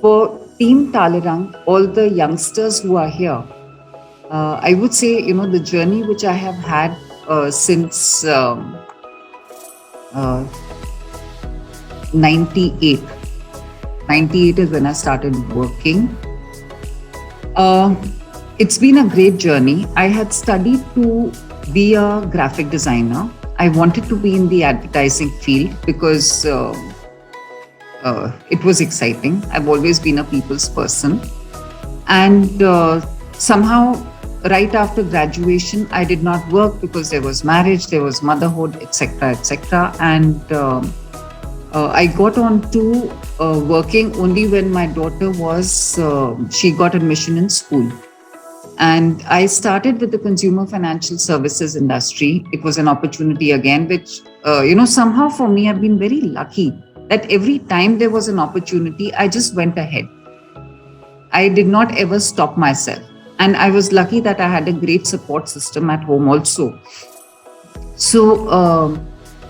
for Team Talerang, all the youngsters who are here, I would say, the journey which I have had since uh, 98. 98 is when I started working. Uh, it's been a great journey. I had studied to be a graphic designer. I wanted to be in the advertising field because it was exciting. I've always been a people's person. And somehow, right after graduation, I did not work because there was marriage, there was motherhood, etc., etc. And I got on to working only when my daughter she got admission in school. And I started with the consumer financial services industry. It was an opportunity again, which, somehow for me, I've been very lucky that every time there was an opportunity, I just went ahead. I did not ever stop myself. And I was lucky that I had a great support system at home also. So,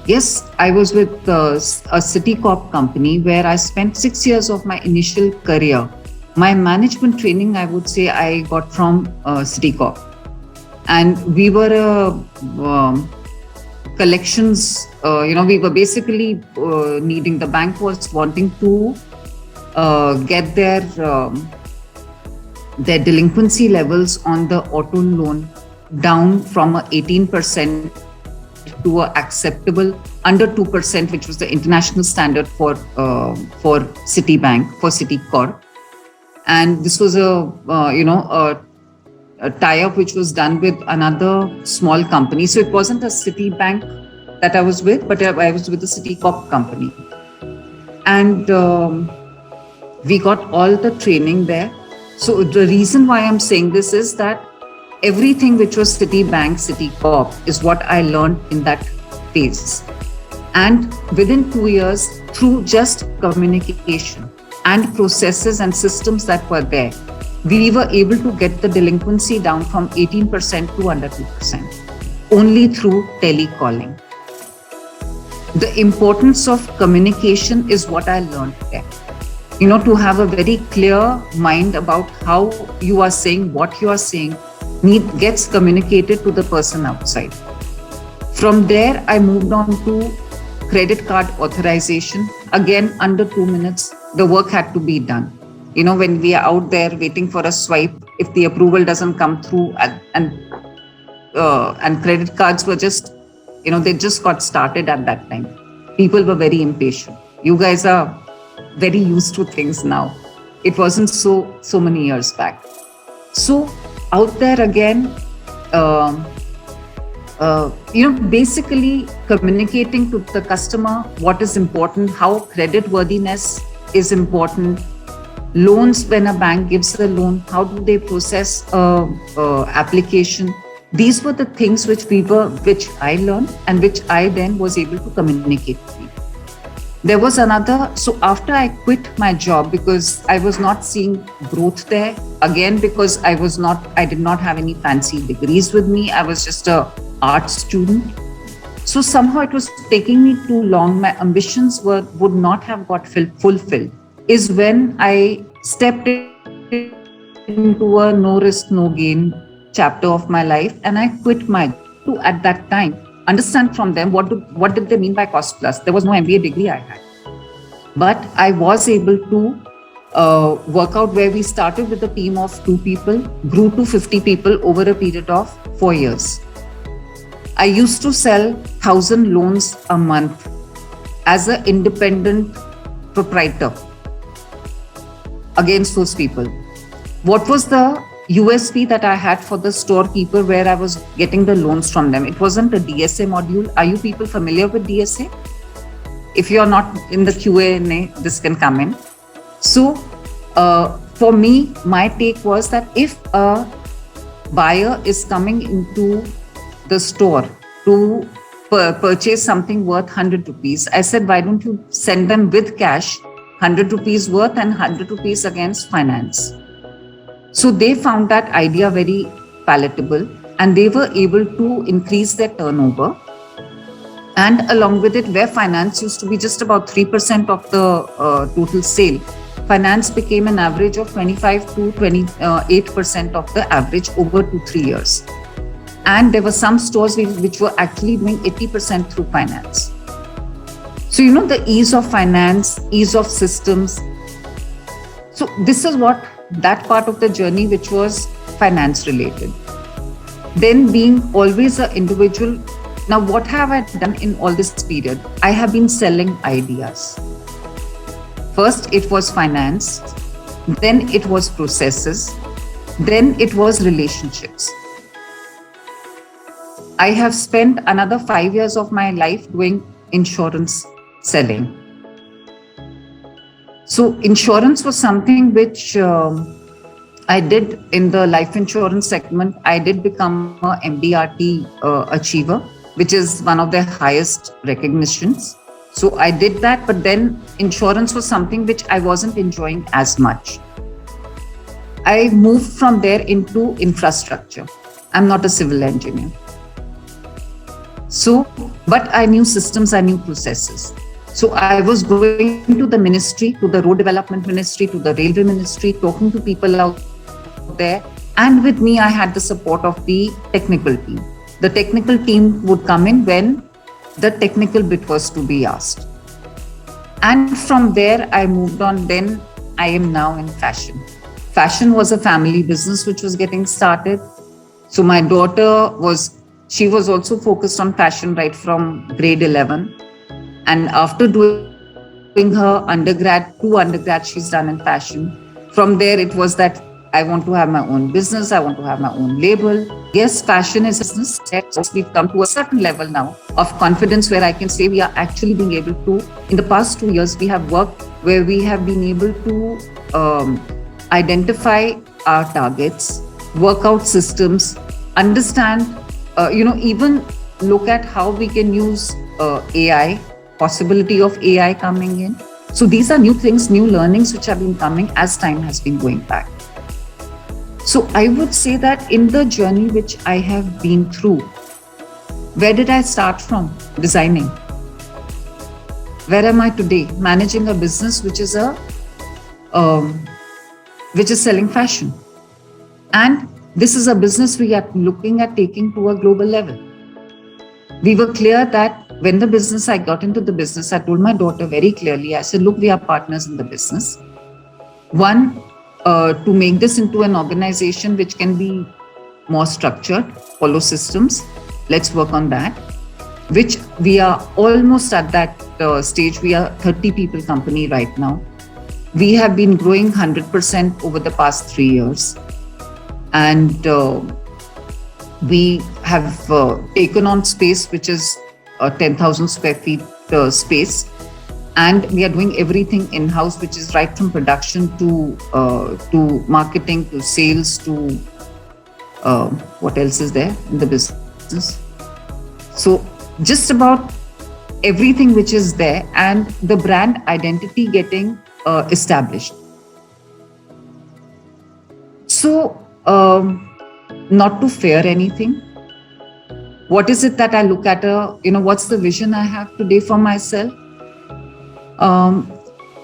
yes, I was with a City Corp company where I spent 6 years of my initial career. My management training, I would say, I got from City Corp. And we were collections, we were basically needing, the bank was wanting to get their delinquency levels on the auto loan down from 18% to a acceptable under 2%, which was the international standard for Citibank, for City Corp. And this was a tie-up which was done with another small company. So it wasn't a Citibank that I was with, but I was with the City Corp company. And we got all the training there. So the reason why I'm saying this is that everything which was Citibank, City Corp is what I learned in that phase. And within 2 years, through just communication and processes and systems that were there, we were able to get the delinquency down from 18% to under 2%, only through telecalling. The importance of communication is what I learned there. To have a very clear mind about how you are saying, what you are saying, gets communicated to the person outside. From there, I moved on to credit card authorization. Again, under 2 minutes, the work had to be done. When we are out there waiting for a swipe, if the approval doesn't come through, and credit cards were just, they just got started at that time. People were very impatient. You guys are very used to things now. It wasn't so many years back. So out there again, basically communicating to the customer what is important, how credit worthiness is important. Loans, when a bank gives a loan, how do they process application? These were the things which I learned and which I then was able to communicate to people. There was another, so after I quit my job because I was not seeing growth there, again because I did not have any fancy degrees with me, I was just a art student. So somehow it was taking me too long, my ambitions would not have got fulfilled, is when I stepped into a no risk, no gain chapter of my life, and I quit my job at that time. Understand from them what did they mean by cost plus. There was no MBA degree I had, but I was able to work out where we started with a team of 2 people, grew to 50 people over a period of 4 years. I used to sell 1,000 loans a month as an independent proprietor against those people. What was the USP that I had for the storekeeper where I was getting the loans from them? It wasn't a DSA module. Are you people familiar with DSA? If you're not in the Q&A, this can come in. So for me, my take was that if a buyer is coming into the store to purchase something worth 100 rupees, I said, why don't you send them with cash, 100 rupees worth and 100 rupees against finance? So they found that idea very palatable and they were able to increase their turnover. And along with it, where finance used to be just about 3% of the total sale, finance became an average of 25 to 28% of the average over 2-3 years. And there were some stores which were actually doing 80% through finance. So, the ease of finance, ease of systems. So this is what that part of the journey, which was finance related. Then being always an individual. Now, what have I done in all this period? I have been selling ideas. First, it was finance. Then it was processes. Then it was relationships. I have spent another 5 years of my life doing insurance selling. So insurance was something which I did in the life insurance segment. I did become a MDRT achiever, which is one of the highest recognitions. So I did that, but then insurance was something which I wasn't enjoying as much. I moved from there into infrastructure. I'm not a civil engineer. So, but I knew systems, I knew processes. So I was going to the ministry, to the road development ministry, to the railway ministry, talking to people out there. And with me, I had the support of the technical team. The technical team would come in when the technical bit was to be asked. And from there, I moved on. Then I am now in fashion. Fashion was a family business which was getting started. So my daughter she was also focused on fashion right from grade 11. And after doing her undergrad, 2 undergrads she's done in fashion. From there, it was that I want to have my own business. I want to have my own label. Yes, fashion is a business. We've come to a certain level now of confidence where I can say we are actually being able to, in the past 2 years, we have worked where we have been able to identify our targets, work out systems, understand, even look at how we can use AI, possibility of AI coming in. So these are new things, new learnings which have been coming as time has been going back. So I would say that in the journey which I have been through, where did I start from? Designing. Where am I today? Managing a business which is selling fashion. And this is a business we are looking at taking to a global level. We were clear that when I got into the business, I told my daughter very clearly, I said, look, we are partners in the business. One, to make this into an organization which can be more structured, follow systems. Let's work on that, which we are almost at that stage. We are 30 people company right now. We have been growing 100% over the past 3 years. And we have taken on space, which is a 10,000 square feet space. And we are doing everything in-house, which is right from production to marketing, to sales, to what else is there in the business. So just about everything which is there, and the brand identity getting established. So not to fear anything. What is it that I look at? What's the vision I have today for myself?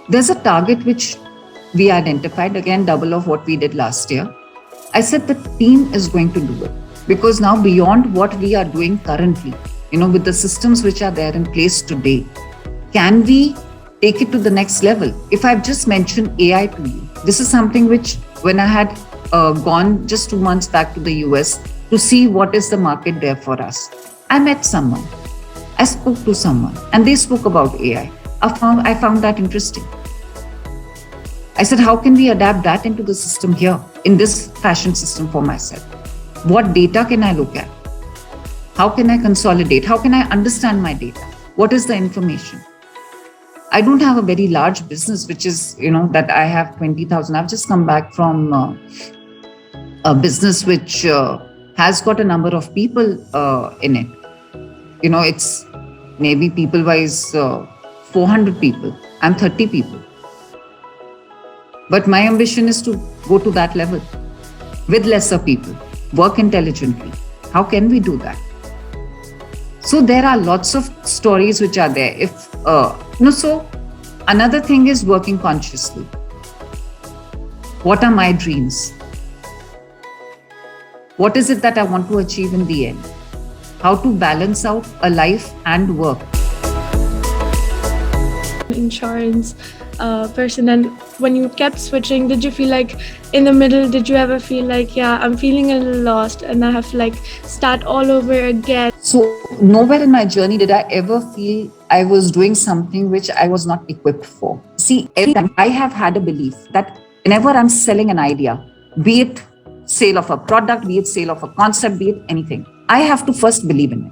There's a target which we identified, again, double of what we did last year. I said the team is going to do it, because now beyond what we are doing currently, with the systems which are there in place today, can we take it to the next level? If I've just mentioned AI to you, this is something which when I had gone just 2 months back to the US to see what is the market there for us, I met someone, I spoke to someone, and they spoke about AI. I found that interesting. I said, how can we adapt that into the system here, in this fashion system for myself? What data can I look at? How can I consolidate? How can I understand my data? What is the information? I don't have a very large business, which is, that I have 20,000. I've just come back from a business which has got a number of people in it. It's maybe people-wise 400 people. I'm 30 people. But my ambition is to go to that level with lesser people, work intelligently. How can we do that? So there are lots of stories which are there. So another thing is working consciously. What are my dreams? What is it that I want to achieve in the end? How to balance out a life and work. Insurance person, and when you kept switching, did you feel like in the middle, did you ever feel like, yeah, I'm feeling a little lost and I have to like start all over again? So nowhere in my journey did I ever feel I was doing something which I was not equipped for. See, every time I have had a belief that whenever I'm selling an idea, be it sale of a product, be it sale of a concept, be it anything, I have to first believe in it.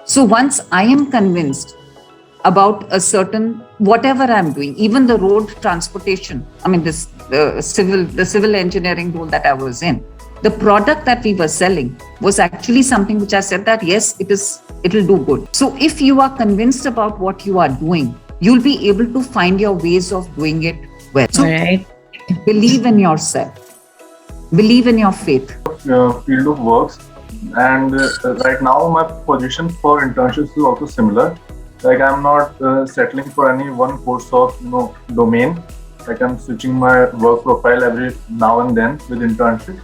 So once I am convinced about a certain whatever I'm doing, even the road transportation, I mean this the civil engineering role that I was in, the product that we were selling was actually something which I said that yes, it'll do good. So if you are convinced about what you are doing, you'll be able to find your ways of doing it well. So believe in yourself, believe in your faith. Field of works, and right now my position for internships is also similar. Like I'm not settling for any one course of domain. Like I'm switching my work profile every now and then with internships,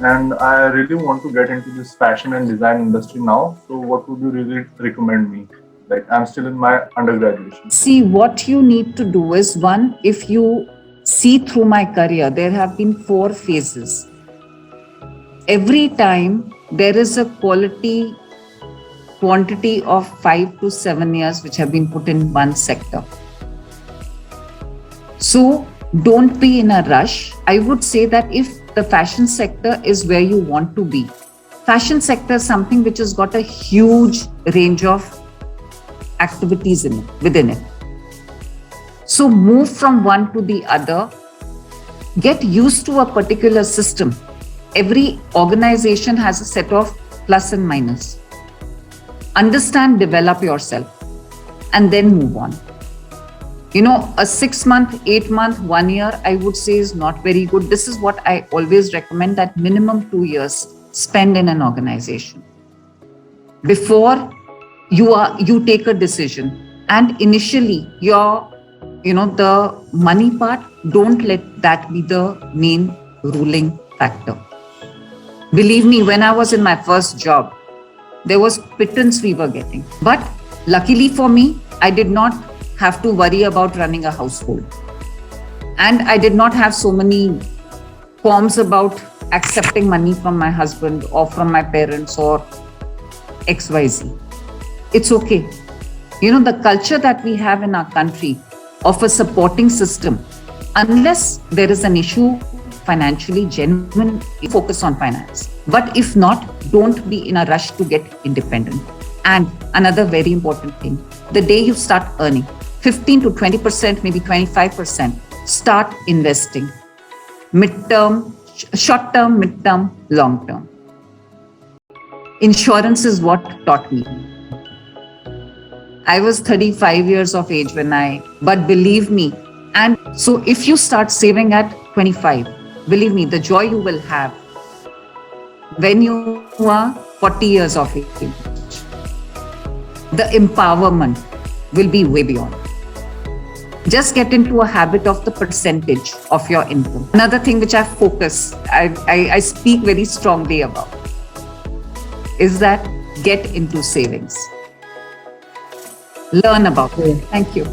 and I really want to get into this fashion and design industry now. So what would you really recommend me? Like I'm still in my undergraduation. See, what you need to do is, one, if you see through my career, there have been 4 phases. Every time there is a quantity of 5 to 7 years which have been put in one sector. So don't be in a rush. I would say that if the fashion sector is where you want to be, fashion sector is something which has got a huge range of activities within it. So move from one to the other. Get used to a particular system. Every organization has a set of plus and minus. Understand, develop yourself, and then move on. A 6 month, 8 month, 1 year, I would say is not very good. This is what I always recommend, that minimum 2 years spend in an organization before you take a decision. And initially the money part, don't let that be the main ruling factor. Believe me, when I was in my first job, there was pittance we were getting. But luckily for me, I did not have to worry about running a household. And I did not have so many qualms about accepting money from my husband or from my parents or XYZ. It's okay. The culture that we have in our country of a supporting system, unless there is an issue financially, genuine, focus on finance. But if not, don't be in a rush to get independent. And another very important thing, the day you start earning 15 to 20%, maybe 25%, start investing. Mid-term, short-term, mid-term, long-term. Insurance is what taught me. I was 35 years of age but believe me, and so if you start saving at 25, believe me, the joy you will have when you are 40 years of age, the empowerment will be way beyond. Just get into a habit of the percentage of your income. Another thing which I speak very strongly about is that get into savings. Learn about it. Thank you.